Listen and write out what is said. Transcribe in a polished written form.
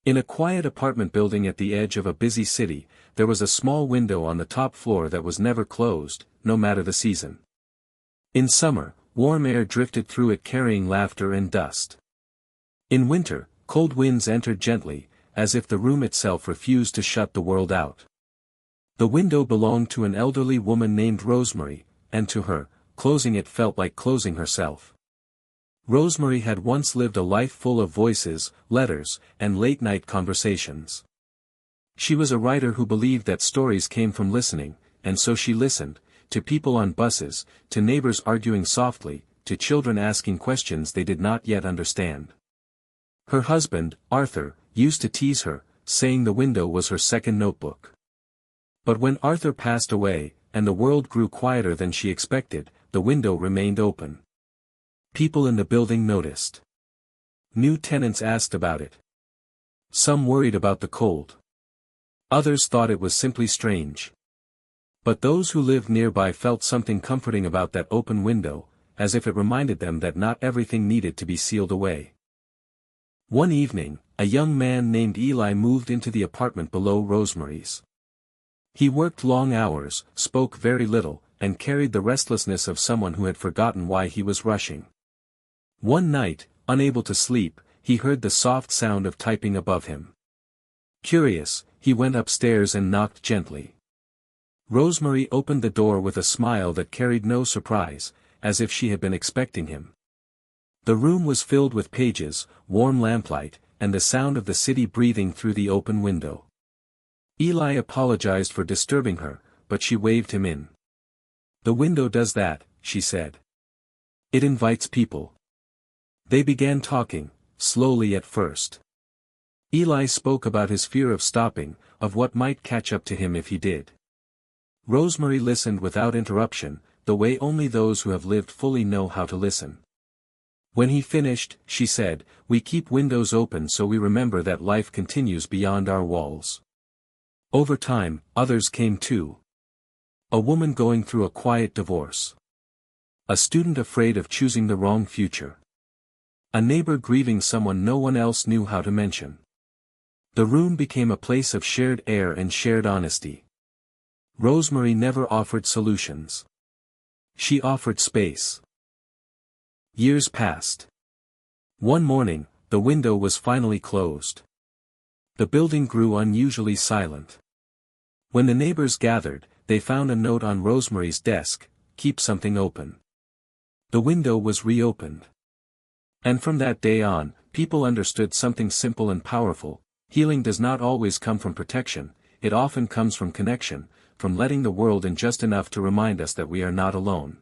In a quiet apartment building at the edge of a busy city, there was a small window on the top floor that was never closed, no matter the season. In summer, warm air drifted through it carrying laughter and dust. In winter, cold winds entered gently, as if the room itself refused to shut the world out. The window belonged to an elderly woman named Rosemary, and to her, closing it felt like closing herself. Rosemary had once lived a life full of voices, letters, and late-night conversations. She was a writer who believed that stories came from listening, and so she listened, to people on buses, to neighbors arguing softly, to children asking questions they did not yet understand. Her husband, Arthur, used to tease her, saying the window was her second notebook. But when Arthur passed away, and the world grew quieter than she expected, the window remained open. People in the building noticed. New tenants asked about it. Some worried about the cold. Others thought it was simply strange. But those who lived nearby felt something comforting about that open window, as if it reminded them that not everything needed to be sealed away. One evening, a young man named Eli moved into the apartment below Rosemary's. He worked long hours, spoke very little, and carried the restlessness of someone who had forgotten why he was rushing. One night, unable to sleep, he heard the soft sound of typing above him. Curious, he went upstairs and knocked gently. Rosemary opened the door with a smile that carried no surprise, as if she had been expecting him. The room was filled with pages, warm lamplight, and the sound of the city breathing through the open window. Eli apologized for disturbing her, but she waved him in. "The window does that," she said. "It invites people." They began talking, slowly at first. Eli spoke about his fear of stopping, of what might catch up to him if he did. Rosemary listened without interruption, the way only those who have lived fully know how to listen. When he finished, she said, "We keep windows open so we remember that life continues beyond our walls." Over time, others came too. A woman going through a quiet divorce. A student afraid of choosing the wrong future. A neighbor grieving someone no one else knew how to mention. The room became a place of shared air and shared honesty. Rosemary never offered solutions. She offered space. Years passed. One morning, the window was finally closed. The building grew unusually silent. When the neighbors gathered, they found a note on Rosemary's desk, "Keep something open." The window was reopened. And from that day on, people understood something simple and powerful: healing does not always come from protection, it often comes from connection, from letting the world in just enough to remind us that we are not alone.